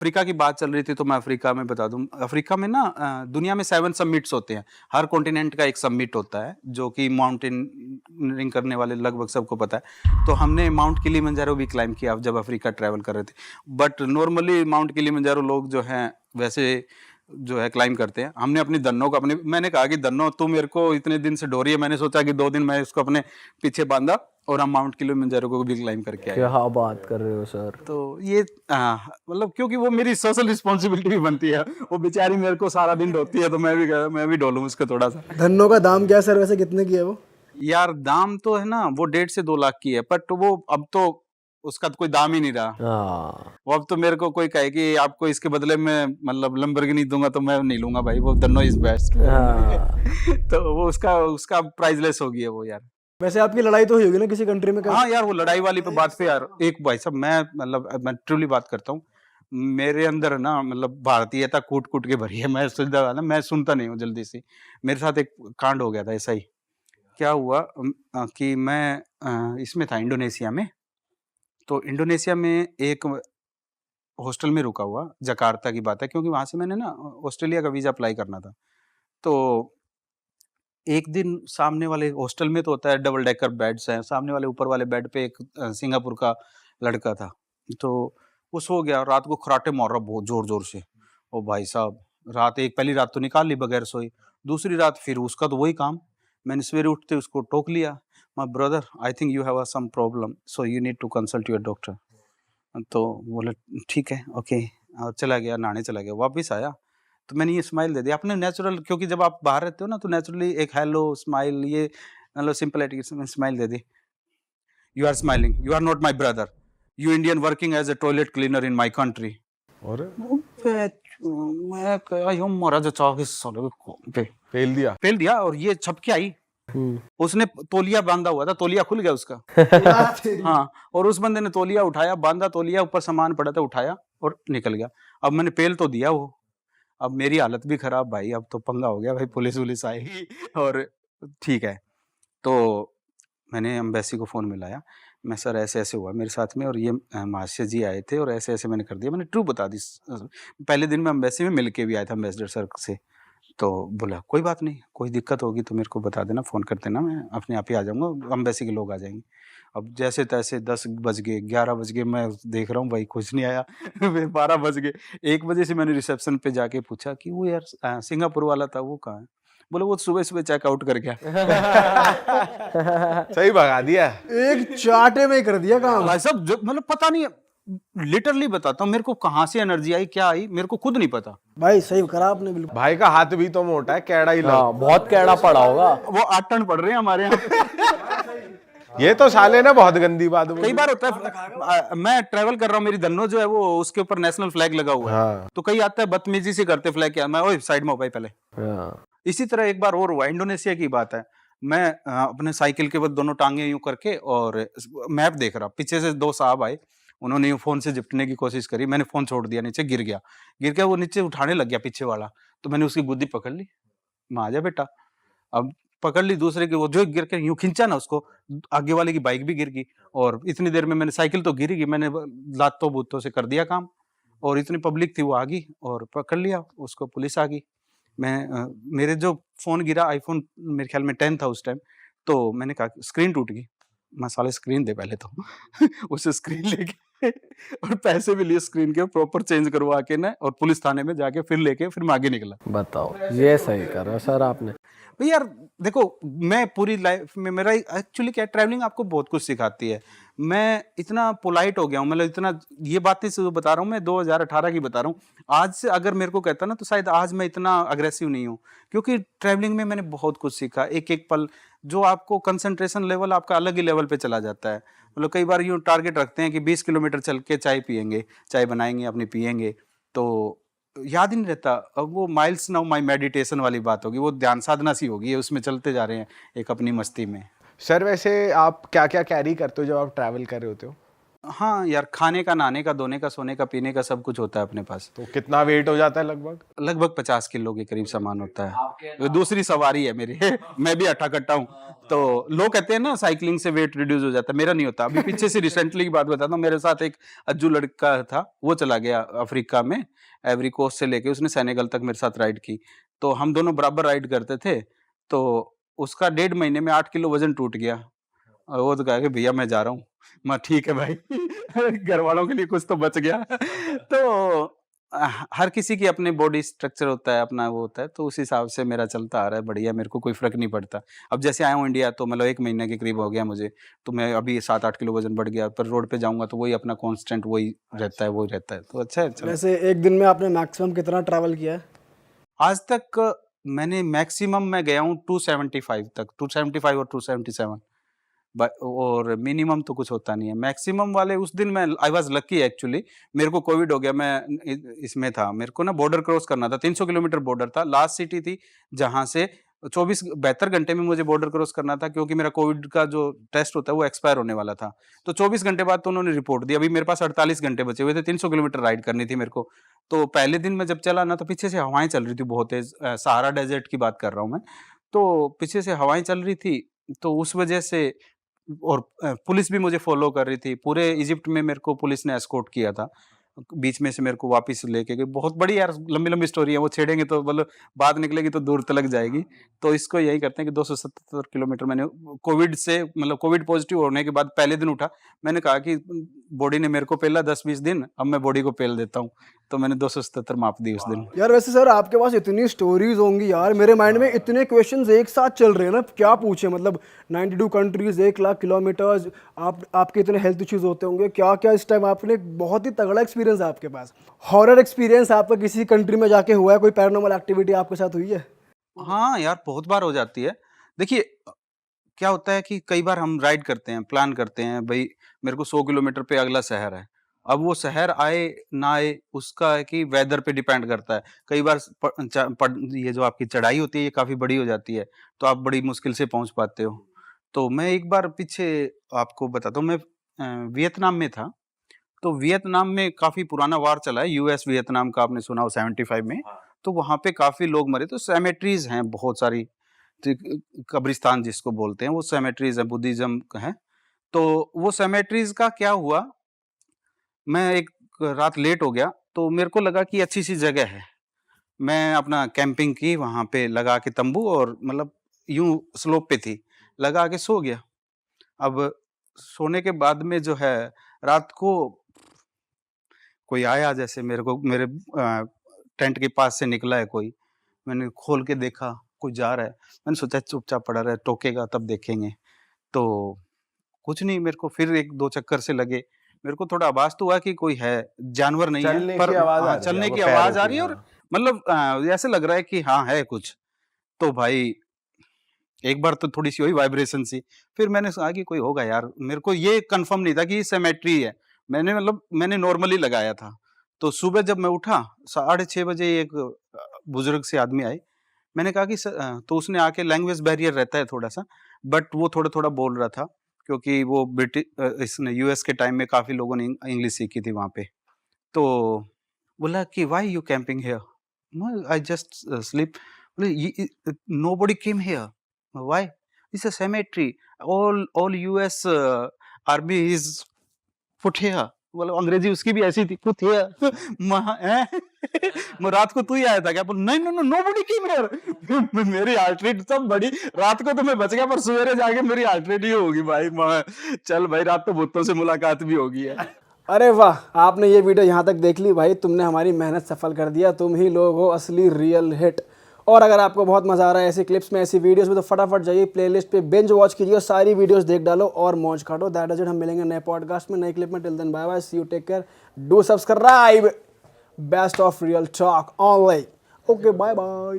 Africa की बात चल रही थी तो मैं अफ्रीका में बता दूं। अफ्रीका में ना दुनिया में 7 समिट्स होते हैं। हर कॉन्टिनेंट का एक समिट होता है जो कि माउंटेनियरिंग करने वाले लगभग सबको पता है। तो हमने माउंट किलिमंजारो भी क्लाइंब किया जब अफ्रीका ट्रैवल कर रहे थे। बट नॉर्मली माउंट किलिमंजारो लोग जो हैं वैसे जो है क्लाइंब करते हैं। हमने अपनी दन्नो को अपने मैंने कहा कि दन्नो तू मेरे को इतने दिन से ढो रही है, मैंने सोचा कि 2 दिन मैं इसको अपने पीछे बांधा और हम माउंट किलिमंजारो को भी क्लाइंब करके आए। क्या बात कर रहे हो सर। तो ये मतलब क्योंकि वो मेरी सोशल रिस्पॉन्सिबिलिटी भी बनती है। वो बेचारी मेरे को सारा दिन ढोती है तो मैं भी ढोलूं उसको थोड़ा सा। धन्नो का दाम क्या है सर, वैसे कितने की है वो? यार दाम तो है ना वो 1.5 से 2 लाख की है, बट वो अब तो उसका तो कोई दाम ही नहीं रहा। हाँ वो अब तो मेरे को कोई कहे कि आपको इसके बदले में मतलब लैम्बोर्गिनी दूंगा तो मैं नहीं लूंगा भाई, वो धन्नो इज बेस्ट। तो वो उसका प्राइसलेस हो गया वो यार। वैसे आपकी लड़ाई तो हुई होगी ना किसी कंट्री में? हाँ यार वो लड़ाई वाली पे बात पे यार, एक भाई साहब मैं ट्रूली बात करता हूँ। मेरे अंदर ना मतलब भारतीयता कूट कूट के भरी है। मैं सुनता नहीं हूँ जल्दी से। मेरे साथ एक कांड हो गया था ऐसा ही। क्या हुआ कि मैं इसमें था इंडोनेशिया में। तो इंडोनेशिया में एक हॉस्टल में रुका हुआ, जकार्ता की बात है क्योंकि वहां से मैंने ना ऑस्ट्रेलिया का वीजा अप्लाई करना था। तो एक दिन सामने वाले हॉस्टल में तो होता है डबल डेकर बेड्स हैं, सामने वाले ऊपर वाले बेड पे एक सिंगापुर का लड़का था। तो वो सो गया, रात को खराटे मार रहा बहुत जोर जोर से। ओ भाई साहब, पहली रात तो निकाल ली बगैर सोई। दूसरी रात फिर उसका तो वही काम। मैंने सवेरे उठते उसको टोक लिया, my brother I think you have some problem so you need to consult your doctor. तो बोले ठीक है ओके, और चला गया, नहाने चला गया। वापस आया तो मैंने ये स्माइल दे दिया अपने नेचुरल, क्योंकि जब आप बाहर रहते हो ना तो नेचुरली एक हेलो स्माइल, ये मतलब सिंपल एटिकेट स्माइल दे दी। You are smiling, you are not my brother, you Indian working as a toilet cleaner in my country. और मैं कहा यो महाराज चाह साले पे फेल दिया और ये छप के आई। उसने तौलिया बांधा हुआ था, तौलिया खुल गया उसका। हाँ, और उस बंदे ने तौलिया उठाया, बांधा तौलिया, ऊपर सामान पड़ा था, उठाया और निकल गया। अब मैंने पेल तो दिया वो, अब मेरी हालत भी खराब भाई, अब तो पंगा हो गया भाई, पुलिस वुलिस आएगी। और ठीक है, तो मैंने एम्बेसी को फ़ोन मिलाया, मैं सर ऐसे-ऐसे हुआ मेरे साथ में और ये महाशय जी आए थे और ऐसे-ऐसे मैंने कर दिया। मैंने ट्रू बता दी। पहले दिन मैं एम्बेसी में मिल के भी आया था एम्बेसडर सर से। तो बोला कोई बात नहीं, कोई दिक्कत होगी तो मेरे को बता देना, फ़ोन कर देना, मैं अपने आप ही आ जाऊँगा, एम्बेसी के लोग आ जाएँगे। अब जैसे-तैसे 10 बज गए, 11 बज गए, मैं देख रहा हूँ भाई कुछ नहीं आया। फिर 12 बज गए, 1 बजे से मैंने रिसेप्शन पे जाके पूछा कि वो यार सिंगापुर वाला था वो कहाँ है? बोले वो सुबह-सुबह चेकआउट कर गया। सही भगा दिया। एक चाटे में ही कर दिया काम। भाई साहब मतलब पता नहीं, लिटरली बताता हूँ मेरे को कहाँ से एनर्जी आई, क्या आई, मेरे को खुद नहीं पता। भाई सही करा आपने बिल्कुल। भाई का हाथ भी तो मोटा है, कैड़ा ही लग। बहुत कैड़ा पड़ा होगा। वो 8 टन पड़ रहे हैं हमारे यहाँ। ये तो साले ने बहुत गंदी बात बोली। कई बार होता है मैं ट्रैवल कर रहा हूँ, मेरी धन्नो जो है वो उसके ऊपर नेशनल फ्लैग लगा हुआ है। हाँ। तो कई आता है बदतमीजी से करते फ्लैग क्या, मैं ओए साइड में हो भाई पहले। इसी तरह एक बार और हुआ, इंडोनेशिया की बात है। मैं अपने साइकिल के बाद दोनों टांगे यूं करके और मैप देख रहा, पीछे से 2 साहब आए, उन्होंने यूं फोन से चिपटने की कोशिश करी, मैंने फोन छोड़ दिया, नीचे गिर गया वो नीचे उठाने लग गया पीछे वाला, तो मैंने उसकी गुद्दी पकड़ ली, मैं आ जा बेटा। अब पकड़ ली दूसरे की, वो जो गिर के यूं खींचा ना उसको, आगे वाले की बाइक भी गिर गई और इतनी देर में मैंने साइकिल तो गिर गई, मैंने लातों बूतों से कर दिया काम और इतनी पब्लिक थी वो आ गई और पकड़ लिया उसको, पुलिस आ गई। मैं मेरे जो फ़ोन गिरा, आईफ़ोन मेरे ख्याल में 10 था उस टाइम, तो मैंने कहा स्क्रीन टूट गई। मैं साले स्क्रीन दे पहले तो। उसे स्क्रीन लेके और पैसे भी लिए स्क्रीन के प्रॉपर चेंज करवा के ना, और पुलिस थाने में जाके फिर लेके फिर मैं आगे निकला। बताओ, ये सही कर रहे हो सर आपने। भाई यार देखो, मैं पूरी लाइफ में मेरा एक्चुअली क्या, ट्रैवलिंग आपको बहुत कुछ सिखाती है। मैं इतना पोलाइट हो गया हूँ, मतलब इतना, ये बातें जो बता रहा हूँ मैं 2018 की बता रहा हूँ। आज से अगर मेरे को कहता ना तो शायद आज मैं इतना अग्रेसिव नहीं हूँ, क्योंकि ट्रैवलिंग में मैंने बहुत कुछ सीखा। एक एक पल जो आपको कंसंट्रेशन लेवल आपका अलग ही लेवल पे चला जाता है। मतलब कई बार यूँ टारगेट रखते हैं कि 20 किलोमीटर चल के चाय पियेंगे, चाय बनाएंगे अपनी पियेंगे, तो याद ही नहीं रहता। अब वो माइल्स नाउ माई मेडिटेशन वाली बात होगी, वो ध्यान साधना सी होगी, उसमें चलते जा रहे हैं एक अपनी मस्ती में। सर वैसे आप क्या क्या कैरी करते हो जब आप ट्रैवल कर रहे होते हो? हाँ यार, खाने का, नहाने का, धोने का, सोने का, पीने का सब कुछ होता है अपने पास। तो कितना वेट हो जाता है लगभग? लगभग 50 किलो के करीब सामान होता है। दूसरी सवारी है मेरी मैं भी अट्ठा कट्टा हूँ। तो लोग कहते हैं ना साइकिलिंग से वेट रिड्यूस हो जाता है, मेरा नहीं होता। अभी पीछे से रिसेंटली की बात बताता हूँ, मेरे साथ एक अज्जू लड़का था, वो चला गया अफ्रीका में, एवरी कोस्ट से लेके उसने सेनेगल तक मेरे साथ राइड की। तो हम दोनों बराबर राइड करते थे। तो उसका 1.5 महीने में 8 किलो वजन टूट गया। और वो तो कहा कि भैया मैं जा रहा हूँ। मैं ठीक है भाई घर वालों के लिए कुछ तो बच गया तो हर किसी की अपनी बॉडी स्ट्रक्चर होता है, अपना वो होता है, तो उस हिसाब से मेरा चलता आ रहा है बढ़िया, मेरे को कोई फ़र्क नहीं पड़ता। अब जैसे आया हूँ इंडिया तो मतलब 1 महीने के करीब हो गया मुझे, तो मैं अभी 7-8 किलो वज़न बढ़ गया, पर रोड पे जाऊँगा तो वही अपना कांस्टेंट वही रहता है, तो अच्छा है चलो। वैसे एक दिन में आपने मैक्सिमम कितना ट्रैवल किया है? आज तक मैंने मैक्सिमम मैं गया हूँ 275 तक, 275 और 277 और मिनिमम तो कुछ होता नहीं है। मैक्सिमम वाले उस दिन मैं आई वाज़ लकी एक्चुअली, मेरे को कोविड हो गया, मैं इसमें था, मेरे को ना बॉर्डर क्रॉस करना था, 300 किलोमीटर बॉर्डर था, लास्ट सिटी थी जहाँ से 72 घंटे में मुझे बॉर्डर क्रॉस करना था, क्योंकि मेरा कोविड का जो टेस्ट होता है वो एक्सपायर होने वाला था। तो 24 घंटे बाद तो उन्होंने रिपोर्ट दी, अभी मेरे पास 48 घंटे बचे हुए थे, 300 किलोमीटर राइड करनी थी मेरे को। तो पहले दिन मैं जब चला ना तो पीछे से हवाएँ चल रही थी बहुत तेज़, सहारा डेज़र्ट की बात कर रहा हूँ मैं। तो पीछे से हवाएँ चल रही थी, तो उस वजह से और पुलिस भी मुझे फ़ॉलो कर रही थी। पूरे इजिप्ट में मेरे को पुलिस ने एस्कॉर्ट किया था। बीच में से मेरे को वापस लेके गए। बहुत बड़ी यार लंबी-लंबी स्टोरी है, वो छेड़ेंगे तो मतलब बात निकलेगी तो दूर तलक जाएगी। तो इसको यही करते हैं कि 277 किलोमीटर मैंने कोविड से मतलब कोविड पॉज़िटिव होने के बाद पहले दिन उठा। मैंने कहा कि बॉडी ने मेरे को पेला 10-20 दिन, अब मैं बॉडी को पेल देता हूँ। तो मैंने 277 माप दी उस दिन। यार वैसे सर आपके पास इतनी स्टोरीज होंगी यार, मेरे माइंड में इतने क्वेश्चंस एक साथ चल रहे हैं ना, क्या पूछे मतलब 92 कंट्रीज, 1 लाख किलोमीटर्स, आपके इतने हेल्थ इश्यूज होते होंगे, क्या क्या इस टाइम आपने, बहुत ही तगड़ा एक्सपीरियंस है आपके पास। हॉरर एक्सपीरियंस आपका किसी कंट्री में जाके हुआ है, कोई पैरानॉर्मल एक्टिविटी आपके साथ हुई है? हाँ यार, बहुत बार हो जाती है। देखिए क्या होता है कि कई बार हम राइड करते हैं, प्लान करते हैं, भई मेरे को 100 किलोमीटर पे अगला शहर है। अब वो शहर आए, ना आए, उसका है कि वेदर पे डिपेंड करता है। कई बार ये जो आपकी चढ़ाई होती है, ये काफ़ी बड़ी हो जाती है, तो आप बड़ी मुश्किल से पहुँच पाते हो। तो मैं एक बार पीछे आपको बताता हूँ, मैं वियतनाम में था, तो वियतनाम में काफ़ी पुराना वार चला है, यूएस वियतनाम का, आपने सुना हो 75 में, तो वहाँ पे काफ़ी लोग मरे, तो सेमेट्रीज़ हैं बहुत सारी, कब्रिस्तान जिसको बोलते हैं, वो सेमेट्रीज़ हैं, बुद्धिज़्म का है। तो वो सेमेट्रीज़ का क्या हुआ, मैं एक रात लेट हो गया, तो मेरे को लगा कि अच्छी-सी जगह है। मैं अपना कैंपिंग की वहाँ पे लगा के तम्बू, और मतलब यूँ स्लोप पे थी, लगा के सो गया। अब सोने के बाद में जो है, रात को कोई आया, जैसे मेरे को मेरे टेंट के पास से निकला है कोई, मैंने खोल के देखा, कोई जा रहा है। मैंने सोचा चुपचाप पड़ा रहे, टोकेगा तब देखेंगे। तो कुछ नहीं, मेरे को फिर 1-2 चक्कर से लगे। मेरे को थोड़ा आभास तो हुआ कि कोई है, जानवर नहीं है, चलने पर की आवाज़ आ हाँ, रही है, चलने वो की पैरों आवाज़ आ की, रही है, और हाँ। मतलब ऐसे लग रहा है कि हाँ, है कुछ। तो भाई एक बार तो थोड़ी-सी हुई वाइब्रेशन सी, फिर मैंने कहा कि कोई होगा यार, मेरे को ये कन्फर्म नहीं था कि ये सेमेट्री है। मैंने नॉर्मली लगाया था। तो सुबह जब मैं उठा, 6:30 बजे एक बुजुर्ग से आदमी आए। मैंने कहा कि तो उसने आके, लैंग्वेज बैरियर रहता है थोड़ा-सा, बट वो थोड़ा-थोड़ा बोल रहा था, क्योंकि वो इसने यूएस के टाइम में काफ़ी लोगों ने इंग्लिश सीखी थी वहाँ पे। तो बोला कि why you camping here? No, I just sleep. बोले nobody came here, why? It's a cemetery, all US army is put here. बोला, अंग्रेजी उसकी भी ऐसी थी, पुट हियर मैं रात को तू ही आया था क्या? बोल, नहीं no no, nobody came here मेरी हार्ट रेट सब बढ़ी। रात को तो मैं बच गया, पर सवेरे जाके मेरी हार्ट रेट ही होगी भाई। मैं चल भाई, रात तो भूतों से मुलाकात भी होगी है। अरे वाह, आपने ये वीडियो यहाँ तक देख ली भाई, तुमने हमारी मेहनत सफल कर दिया, तुम ही लोग हो असली रियल हिट। और अगर आपको बहुत मजा आ रहा है ऐसी क्लिप्स में, ऐसी वीडियोस में, तो फटाफट जाइए प्लेलिस्ट पे, बिंज वॉच कीजिए और सारी वीडियोस देख डालो और मौज काटो। That is it. हम मिलेंगे नए पॉडकास्ट में, नई क्लिप में। Till then bye bye, see you, take care, do subscribe. Best of Real Talk online. Okay, bye bye.